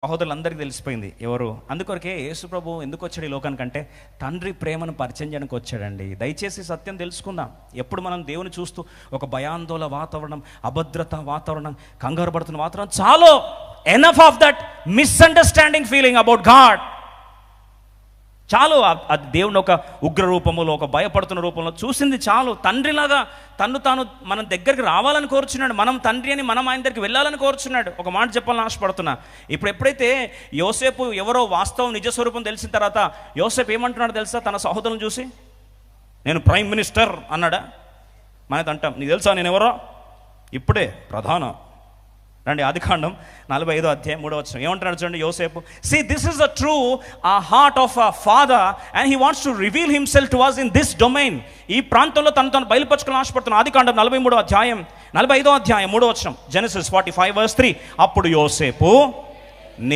సహోదరులందరికీ తెలిసిపోయింది ఎవరు. అందుకొరకే యేసు ప్రభు ఎందుకు వచ్చాడు ఈ లోకానికంటే తండ్రి ప్రేమను పరిచయం చేయడానికి వచ్చాడండి. దయచేసి సత్యం తెలుసుకుందాం. ఎప్పుడు మనం దేవుని చూస్తూ ఒక భయాందోళన వాతావరణం, అభద్రత వాతావరణం, కంగారు పడుతున్న వాతావరణం చాలు. Enough of that misunderstanding feeling about God చాలు. అది దేవుని ఒక ఉగ్ర రూపంలో, ఒక భయపడుతున్న రూపంలో చూసింది చాలు. తండ్రిలాగా తాను మన దగ్గరికి రావాలని కోరుచున్నాడు. మనం తండ్రి అని మనం ఆయన దగ్గరికి వెళ్ళాలని కోరుచున్నాడు. ఒక మాట చెప్పాలని ఆశపడుతున్నా. ఎప్పుడైతే యోసేపు ఎవరో వాస్తవం నిజ స్వరూపం తెలిసిన తర్వాత యోసేపు ఏమంటున్నాడు తెలుసా? తన సహోదరులను చూసి, నేను ప్రైమ్ మినిస్టర్ అన్నాడా? మనది అంటాం, నీకు తెలుసా నేను ఎవరో? ఇప్పుడే ప్రధాన రండి ఆదికాండం 45వ అధ్యాయం 3వ వచనం ఏమంటున్నాడు చూడండి యోసేపు. See, this is the true heart of a father and he wants to reveal himself to us in this domain. ఈ ప్రాంతంలో తను బయలుపరచుకోవాలని ఆశపడుతున్నాను. ఆదికాండం 43వ అధ్యాయం 45వ అధ్యాయం 3వ వచనం, Genesis 45 verse 3. అప్పుడు యోసేపు